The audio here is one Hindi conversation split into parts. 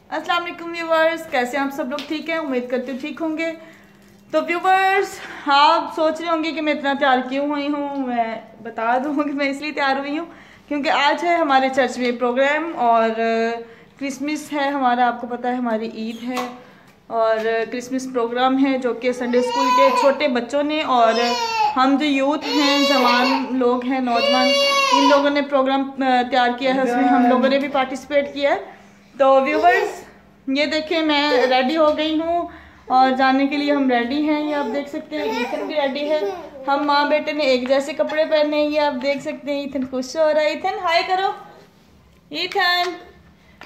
अस्सलाम वालेकुम व्यूवर्स, कैसे हैं आप सब लोग? ठीक हैं, उम्मीद करती हूँ ठीक होंगे। तो व्यूवर्स, आप सोच रहे होंगे कि मैं इतना तैयार क्यों हुई हूँ। मैं बता दूँ कि मैं इसलिए तैयार हुई हूँ क्योंकि आज है हमारे चर्च में प्रोग्राम और क्रिसमस है हमारा। आपको पता है हमारी ईद है और क्रिसमस प्रोग्राम है जो कि संडे स्कूल के छोटे बच्चों ने और हम जो यूथ हैं, जवान लोग हैं, नौजवान, इन लोगों ने प्रोग्राम तैयार किया है। उसमें हम लोगों ने भी पार्टिसिपेट किया है। तो व्यूवर्स, ये देखें मैं रेडी हो गई हूँ और जाने के लिए हम रेडी हैं। ये आप देख सकते हैं, ईथन भी रेडी है। हम माँ बेटे ने एक जैसे कपड़े पहने हैं, ये आप देख सकते हैं। ईथन खुश हो रहा है। ईथन हाय करो।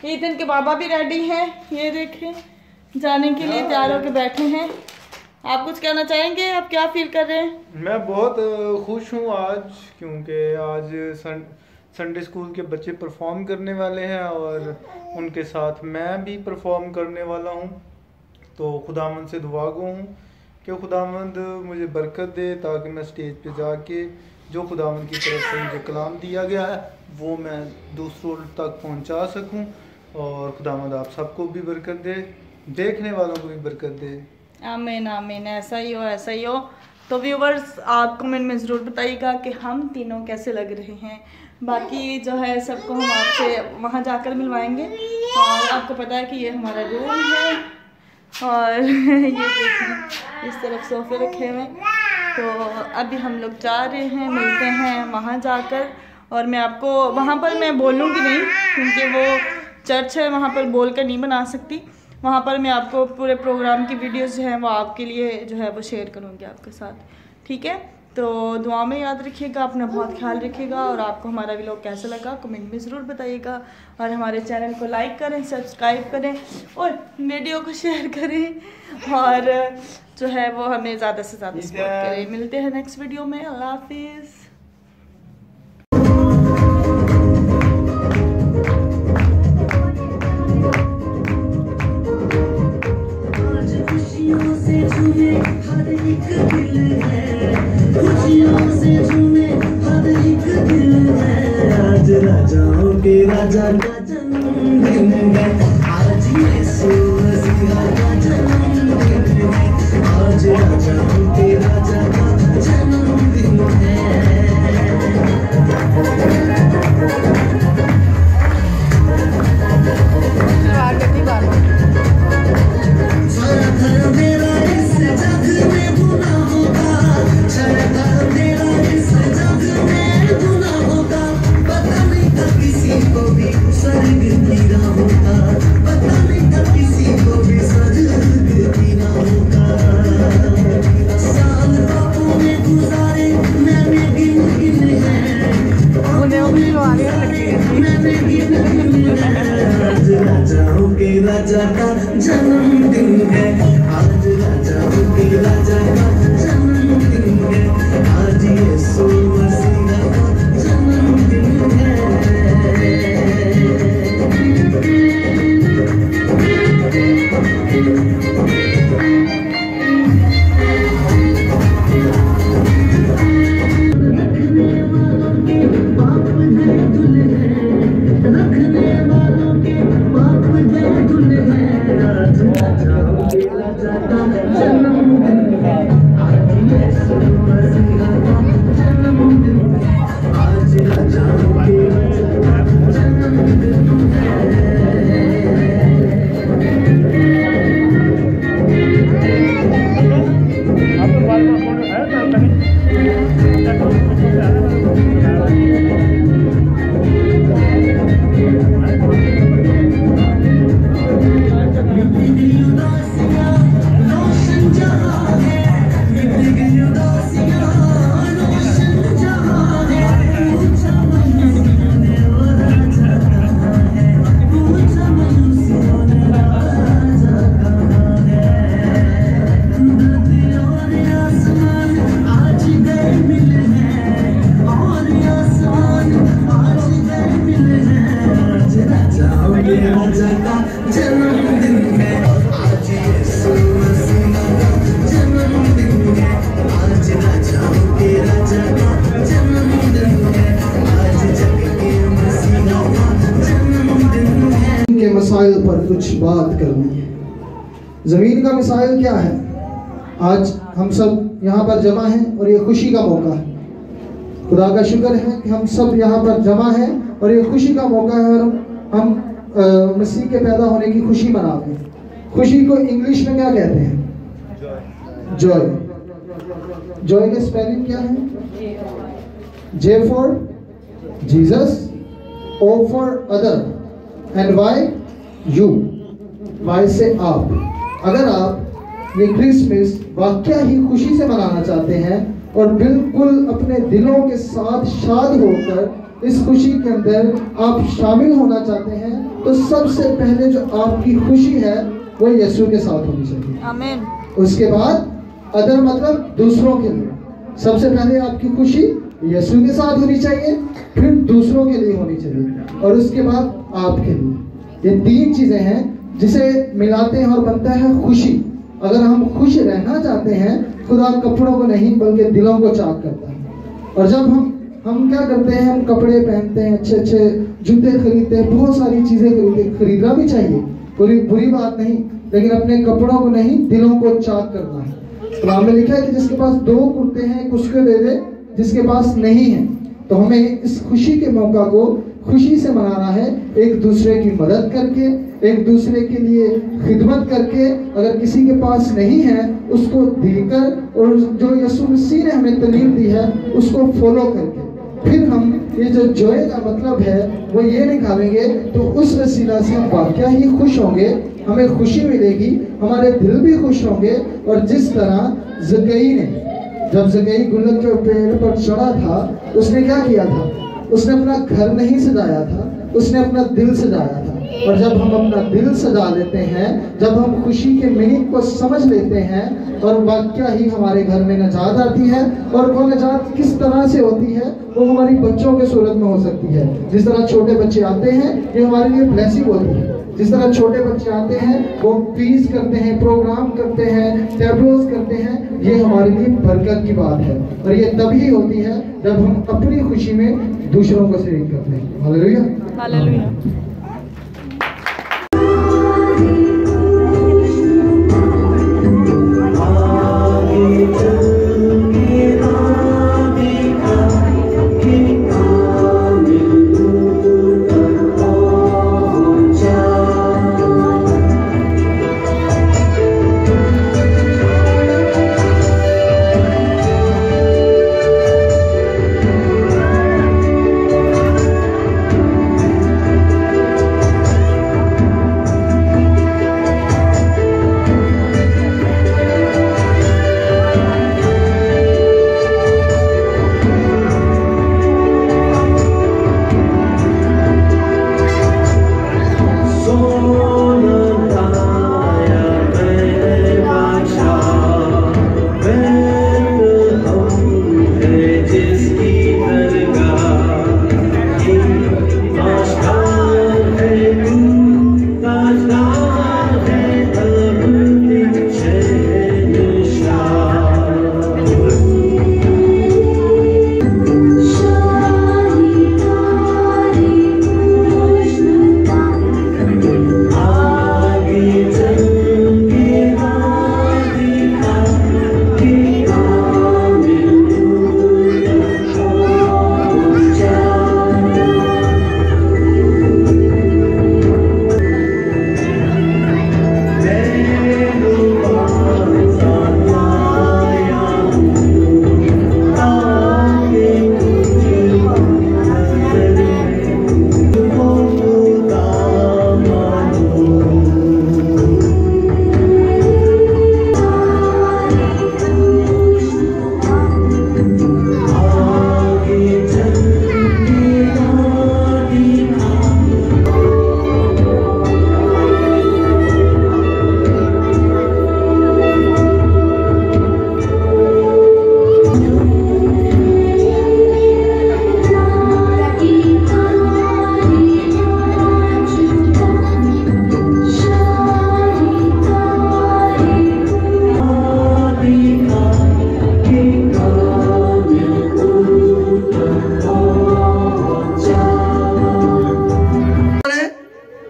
ईथन के बाबा भी रेडी हैं, ये देखें, जाने के लिए तैयार होकर बैठे हैं। आप कुछ कहना चाहेंगे? आप क्या फील कर रहे हैं? मैं बहुत खुश हूँ आज, क्योंकि आज संडे स्कूल के बच्चे परफॉर्म करने वाले हैं और उनके साथ मैं भी परफॉर्म करने वाला हूँ। तो खुदावंद से दुआ गो हूँ कि खुदावंद मुझे बरकत दे ताकि मैं स्टेज पे जाके जो खुदावंद की तरफ से मुझे कलाम दिया गया है वो मैं दूसरों तक पहुँचा सकूँ। और खुदावंद आप सबको भी बरकत दे, देखने वालों को भी बरकत दे। आमीन आमीन, ऐसा ही हो, ऐसा ही हो। तो व्यूवर्स, आप कमेंट में ज़रूर बताइएगा कि हम तीनों कैसे लग रहे हैं। बाकी जो है सबको हम आपसे वहाँ जाकर मिलवाएंगे। और आपको पता है कि ये हमारा रूम है और ये देखें, इस तरफ सोफे रखे हुए। तो अभी हम लोग जा रहे हैं, मिलते हैं वहाँ जाकर। और मैं आपको वहाँ पर मैं बोलूँगी नहीं क्योंकि वो चर्च है, वहाँ पर बोल कर नहीं बना सकती। वहाँ पर मैं आपको पूरे प्रोग्राम की वीडियोस जो है वो आपके लिए जो है वो शेयर करूँगी आपके साथ, ठीक है? तो दुआ में याद रखिएगा, अपना बहुत ख्याल रखिएगा। और आपको हमारा व्लॉग कैसा लगा कमेंट में ज़रूर बताइएगा। और हमारे चैनल को लाइक करें, सब्सक्राइब करें और वीडियो को शेयर करें और जो है वो हमें ज़्यादा से ज़्यादा सपोर्ट करें। मिलते हैं नेक्स्ट वीडियो में। अल्लाह हाफिज़। राजाओं के राजा का जन्मदिन है आज, यीशु मसीहा का जन्मदिन है आज, राजाओं के राजा का जन्मदिन है। सारा धर्म मेरा इस जग में बुना होगा, सारा धर्म मेरा इस जग में बुना होगा। पता नहीं था किसी को भी स्वर्ग गिरा होगा, पता नहीं था किसी को भी स्वर्ग गिरा होगा। साल बापों में गुजारे मैंने गिन गिन है, मैंने गिन गिन है। आज राजाओं के राजा का जन्मदिन है आज, राजाओं के राजा का जन्मदिन है आज, यीशु मसीहा का जन्मदिन है। कुछ बात करनी है। ज़मीन का मिसाइल क्या है? आज हम सब यहाँ पर जमा हैं और ये खुशी का मौका है। खुदा का शुक्र है कि हम सब यहाँ पर जमा हैं और ये खुशी का मौका है और हम मसीह के पैदा होने की खुशी मना रहे हैं। खुशी को इंग्लिश में क्या कहते हैं? जॉय। जॉय का स्पेलिंग क्या है? J for Jesus, O for other, and Y you. Y से आप। अगर आप ये क्रिसमस वाकया ही खुशी से मनाना चाहते हैं और बिल्कुल अपने दिलों के साथ शाद होकर इस खुशी के अंदर आप शामिल होना चाहते हैं, तो सबसे पहले जो आपकी खुशी है वो यीशु के साथ होनी चाहिए। आमीन। उसके बाद अदर मतलब दूसरों के लिए। सबसे पहले आपकी खुशी यीशु के साथ होनी चाहिए, फिर दूसरों के लिए होनी चाहिए और उसके बाद आपके लिए। ये तीन चीजें हैं जिसे मिलाते हैं और बनता है खुशी। अगर हम खुश रहना चाहते हैं, खुदा कपड़ों को नहीं बल्कि दिलों को चाक करता है। और जब हम क्या करते हैं, हम कपड़े पहनते हैं, अच्छे अच्छे जूते खरीदते हैं, बहुत सारी चीजें खरीदना भी चाहिए, कोई बुरी बात नहीं, लेकिन अपने कपड़ों को नहीं दिलों को चाक करना है। कलाम में लिखा है कि जिसके पास 2 कुर्ते हैं उसको दे दे, जिसके पास नहीं है। तो हमें इस खुशी के मौका को खुशी से मनाना है, एक दूसरे की मदद करके, एक दूसरे के लिए खिदमत करके, अगर किसी के पास नहीं है उसको देकर, और जो यीशु मसीह ने हमें तालीम दी है उसको फॉलो करके, फिर हम ये जो जॉय का मतलब है वो ये निकालेंगे, तो उस वसीला से हम वाकया ही खुश होंगे, हमें खुशी मिलेगी, हमारे दिल भी खुश होंगे। और जिस तरह ज़कई ने, जब ज़कई गुलक के पेड़ पर चढ़ा था, उसने क्या किया था? उसने अपना घर नहीं सजाया था, उसने अपना दिल सजाया था। और जब हम अपना दिल सजा लेते हैं, जब हम खुशी के मीनिंग को समझ लेते हैं, और वाकया ही हमारे घर में निजात आती है। और वो निजात किस तरह से होती है? वो हमारी बच्चों के सूरत में हो सकती है। जिस तरह छोटे बच्चे आते हैं, ये हमारे लिए ब्लेसिंग होती है। जिस तरह छोटे बच्चे आते हैं, वो पीस करते हैं, प्रोग्राम करते हैं, टैब्लोज करते हैं, ये हमारे लिए बरकत की बात है। और ये तभी होती है जब हम अपनी खुशी में दूसरों को शरीक करते हैं। Hallelujah, hallelujah.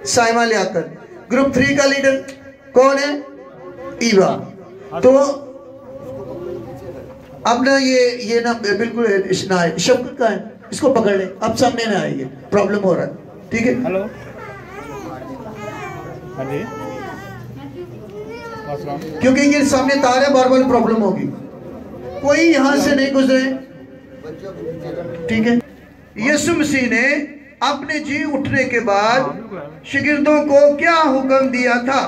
साइमा ले आकर ग्रुप 3 का लीडर कौन है? ईवा। तो अब ना ये ना बिल्कुल शफकत का है, इसको पकड़ ले, अब सामने ना आएंगे, प्रॉब्लम हो रहा है, ठीक है? हेलो, हाँ जी, क्योंकि ये सामने तार है, बार बार प्रॉब्लम होगी, कोई यहां से नहीं गुजरे, ठीक है? यीशु मसीह ने अपने जी उठने के बाद शागिर्दों को क्या हुक्म दिया था?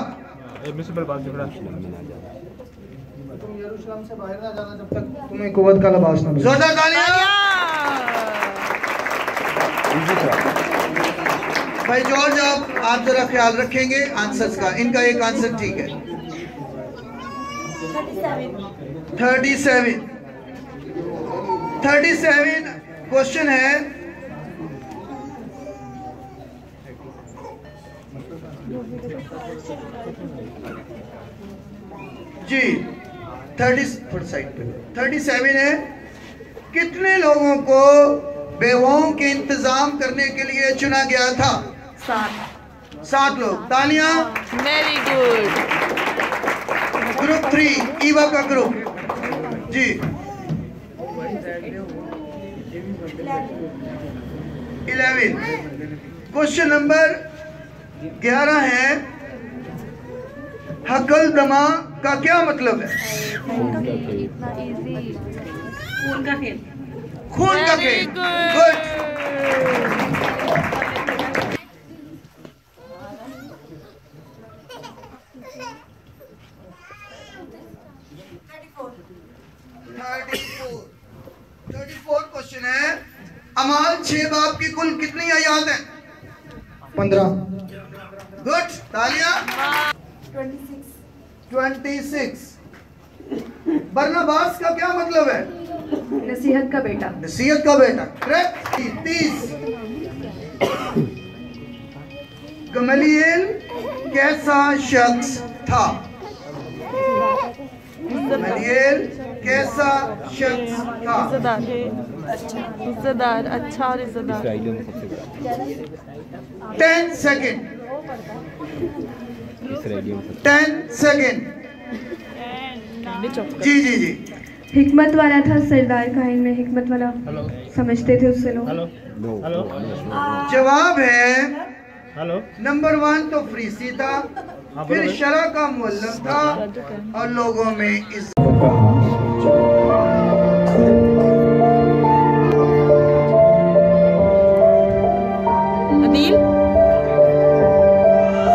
तुम यरूशलेम से बाहर ना जाना जब तक तुम्हें कुव्वत का लिबास ना मिले। जोरदार तालियां। भाई जॉर्ज, आप जरा ख्याल रखेंगे आंसर्स का, इनका एक आंसर ठीक है। 37 क्वेश्चन है, जी 37 है। कितने लोगों को बेवाओं के इंतजाम करने के लिए चुना गया था? 7 लोग। तालियां। Very good. ग्रुप 3 ईवा का ग्रुप जी 11। क्वेश्चन नंबर 11 है, हकल दमा का क्या मतलब है? खून का खेल। खून का खेल। गुड। क्वेश्चन है, अमाल 6 बाब की कुल कितनी आयात है? 15। गुड, तालियां। 26। बरनबास का क्या मतलब है? नसीहत का बेटा। नसीहत का बेटा, करेक्ट। 30। गमलीएल कैसा शख्स था? गमलीएल कैसा शख्स था? इज्जतदार, अच्छा और इज्जतदार। 10 सेकेंड। 10 सेकेंड। जी। हिकमत वाला था, सरदार काहिन में हिकमत वाला समझते थे उससे लोग। जवाब है नंबर 1 तो फरीसी था, फिर शरा का मुअल्लिम था और लोगों में इस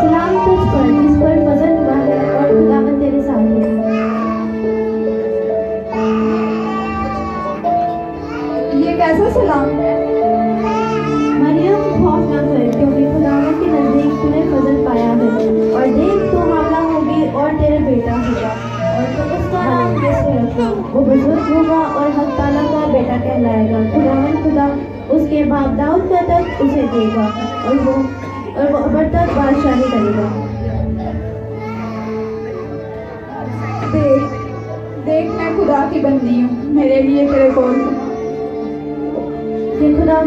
सलाम तुझ पर जिस पर फजल हुआ है और खुदावंद तेरे साथ है। ये कैसा सलाम? मरियम खौफ न कर, क्योंकि खुदावंद के नजदीक तूने फजल पाया है, और देख तू हमला होगी और तेरा बेटा होगा, और तो उसका नाम यीशु रखना। वो बुजुर्ग होगा और हक ताला का बेटा कहलाएगा। खुदावंद खुदा उसके बाप दाऊद का तख्त उसे देगा, और वो अबर तक बादशाही करेगा। देख मैं खुदा की बंदी हूँ, मेरे लिए तेरे कौन? कि खुदा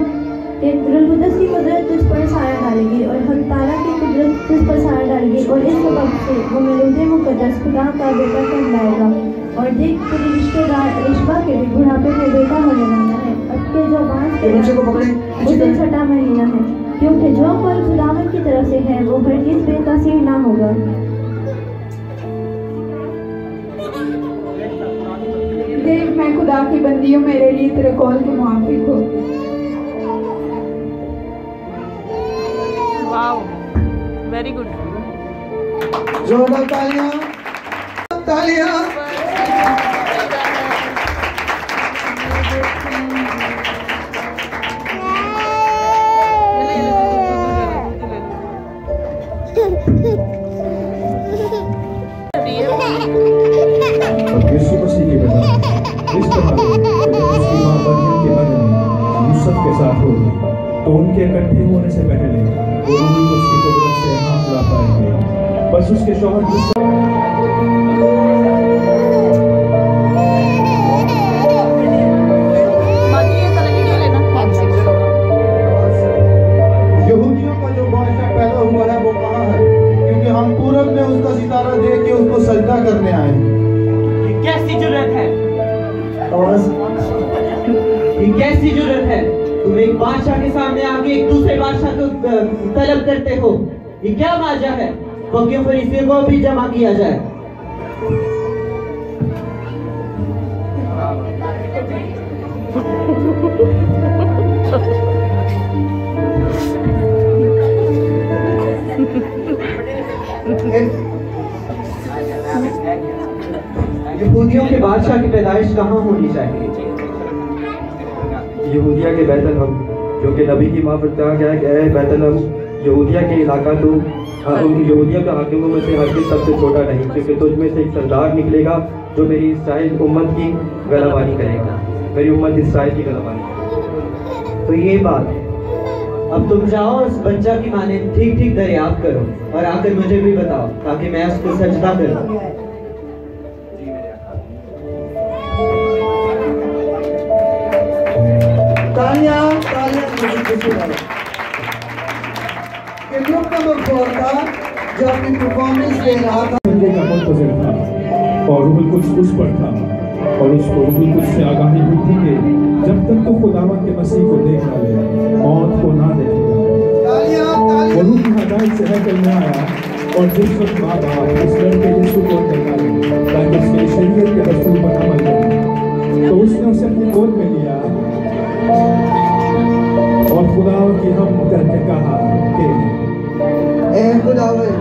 रुल-कुद्दस की कुदरत तुझ पर साया डालेगी, और हक ताला की कुदरत तुझ पर साया डालेगी, और इस सबब से वो मौलूद मुक़द्दस खुदा का बेटा कहलाएगा। और देख तेरी रिश्तेदार रिश्वा के भी बुढ़ापे में बेटा होने वाला है, अब के जो बांस उसे 6वां महीना है, क्योंकि जो फल खुदावंद की तरफ से है वो हरगिज़ बेतासीर ना होगा। देख मैं खुदा की बंदी हूँ, मेरे लिए तेरे कौल के मुआफिक हो। Wow, very good. जोरदार तालियां। तालियां। यीशु मसीह के बता इस तरह जब उसकी मां मरियम के मन में यूसुफ के साथ होगी, तो उनके इकट्ठे होने से पहले वो रूह उसकी कुदरत से हाथ ला पाएंगे। बस उसके शौहर यहूदियों का जो बादशाह पैदा हुआ है वो कहाँ है? क्योंकि हम सूरत में उसका सितारा देख के उसको सजदा करने आए। ये कैसी जुर्रत है? ये कैसी जुर्रत है? तुम एक बादशाह के सामने आके एक दूसरे बादशाह को तलब करते हो। ये क्या माजा है? क्यों फरीसियों को भी जमा किया जाए। यहूदियों के बादशाह की पैदाइश कहाँ होनी चाहिए? यहूदिया के बैतलहम, क्योंकि नबी की माफ़रत कहा गया है बैतलहम यहूदिया के इलाका तो यहूदिया के हाकिमों में से हर किस सबसे छोटा नहीं, क्योंकि तुझ में से एक सरदार निकलेगा जो मेरी इस्राएल उम्मत की गलाबानी करेगा, मेरी उम्मत इस्राएल की गलाबानी। तो ये बात है। अब तुम जाओ उस बच्चा की माने ठीक ठीक दरियाफ्त करो और आकर मुझे भी बताओ ताकि मैं उसको सजदा करूं। ग्रुप नंबर 4 का जो अपनी परफॉर्मेंस दे रहा था और रूहुल कुद्स उस पर था और उसको रूहुल कुद्स से आगाही हुई थी कि जब तक तो खुदावंद के मसीह को देख ना ले, मौत को ना देखेगा। वो रूह की हदायत से हैकल में आया और जिस वक्त माँ बाप उस लड़के यीशु को निकाले ताकि उसके शरीयत के रसूल पर अमल करें, तो उसने उसे अपनी गोद में लिया और खुदावंद की हम करके कहा कि ऐ खुदावंद,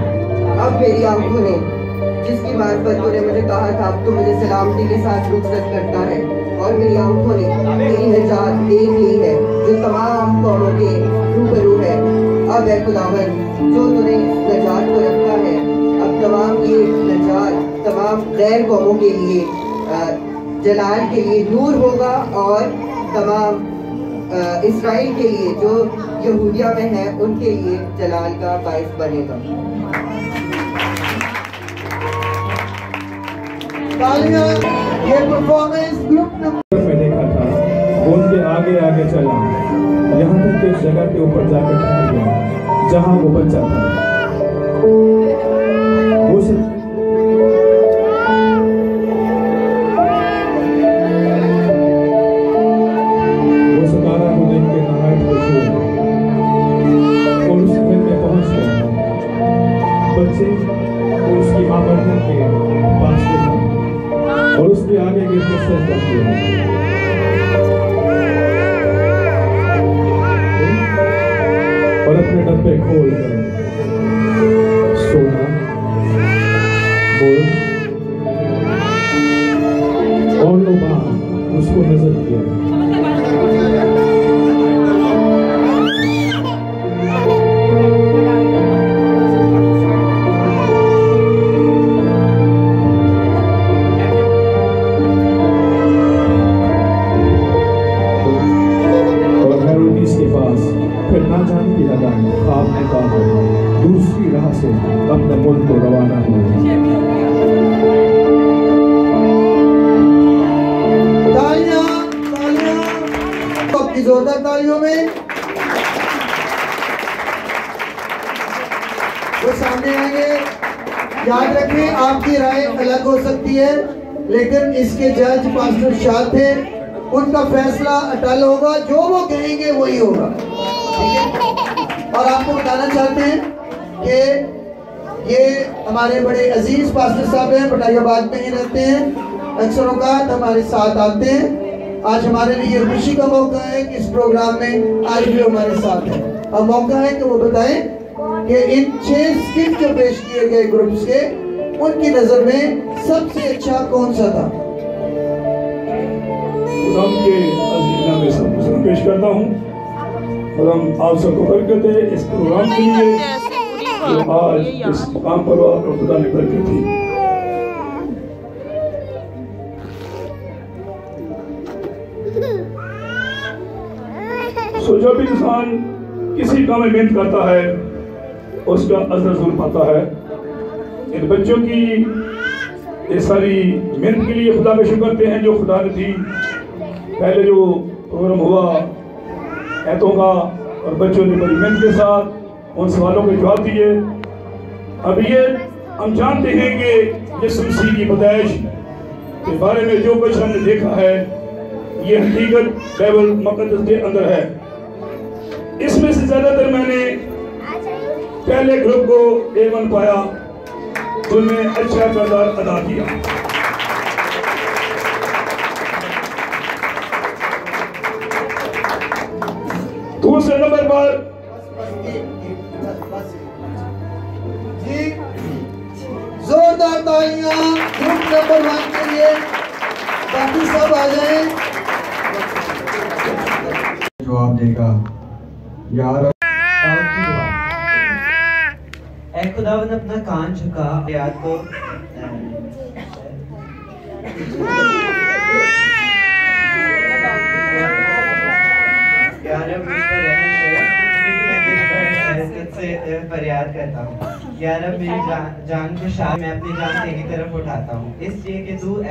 अब मेरी आंखों ने जिसकी मार्फत तूने मुझे कहा था अब तो मुझे सलामती के साथ रुखसत करता है, और मेरी आंखों ने तेरी निजात देख ली है जो तमाम कौमों के रूबरू है। अब ऐ खुदावंद, जो तूने निजात को रखा है, अब तमाम ये निजात तमाम गैर कौमों के लिए जलाल के लिए नूर होगा और तमाम इस्राएल के लिए जो यहूदिया में है उनके लिए जलाल का बाइस बनेगा। ये परफॉर्मेंस ग्रुप में देखा था, वो उनके आगे आगे चला यहाँ तक कि उस जगह के ऊपर जाकर ठहर गया जहाँ वो बच्चा था। वो सितारा को देख के नहायत खुश हुआ और उस घर में पहुंच गया। बच्चे को उसकी माँ मरियम के पास देखा और उसके आगे गिर के सजदा किया और अपने डब्बे खोल कर सोना, मोर और लोबान उसको नजर किया। दूसरी राह से अपने मुल्क को रवाना हुए। तालियां तालियां आपकी जोरदार तालियों में। वो सामने आएंगे। याद रखें आपकी राय अलग हो सकती है, लेकिन इसके जज पास्टर शाह थे, उनका फैसला अटल होगा, जो वो कहेंगे वही होगा। और आपको बताना चाहते हैं कि ये हमारे बड़े अजीज पास्टर साहब हैं, पटायाबाद में ही रहते हैं, अक्सर औकात हमारे साथ आते हैं। आज हमारे लिए खुशी का मौका है कि इस प्रोग्राम में आज भी हमारे साथ हैं। अब मौका है कि वो बताएं कि इन 6 स्किट जो पेश किए गए ग्रुप्स के, उनकी नजर में सबसे अच्छा कौन सा था। के अजीज़ना में सब पेश करता हूँ और हम आप सबको बरकत है इस प्रोग्राम के लिए जो आज इस काम पर आपको खुदा ने बरकत दी। सो जब इंसान किसी काम में मेहनत करता है उसका असर जरूर पाता है। इन बच्चों की ये सारी मेहनत के लिए खुदा का शुक्र करते हैं जो खुदा ने दी। पहले जो प्रोग्राम हुआ ऐतों का और बच्चों ने बड़ी मेहनत के साथ उन सवालों के जवाब दिए। अब ये हम जानते हैं कि यीशु मसीह की पैदाइश के बारे में जो कुछ हमने देखा है ये हकीकत बाइबल मुक़द्दस के अंदर है। इसमें से ज्यादातर मैंने पहले ग्रुप को A1 पाया जिनमें अच्छा किरदार अदा किया। दूसरे नंबर पर जी जोरदार तालियां ग्रुप नंबर 1 के लिए। बाकी सब आ जाए। जवाब देगा यार। ऐ खुदावंद अपना कान झुका याद को फरियाद करता हूँ यार, अब मेरी जान को शायद मैं अपनी जान तेरी तरफ उठाता हूँ, इसलिए कि तू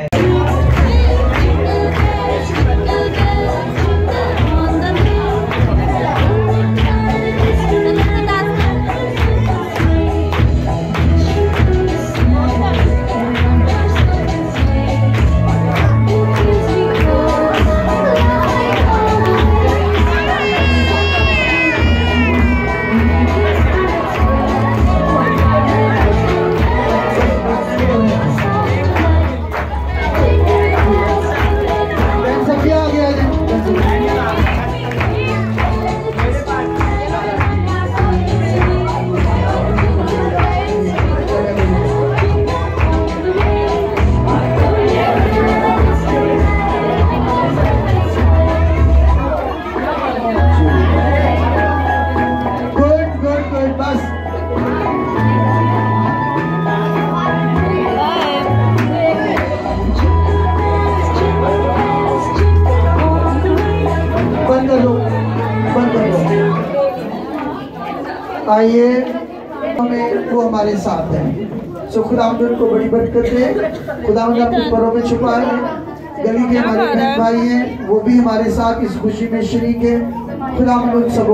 आइए हमें वो हमारे साथ है। सो खुदावंद उनको बड़ी बरकत दे। खुदावंद अपने परों में छुपाए। गली के हमारे बहन भाई हैं वो भी हमारे साथ इस खुशी में शरीक है। खुदावंद उन सब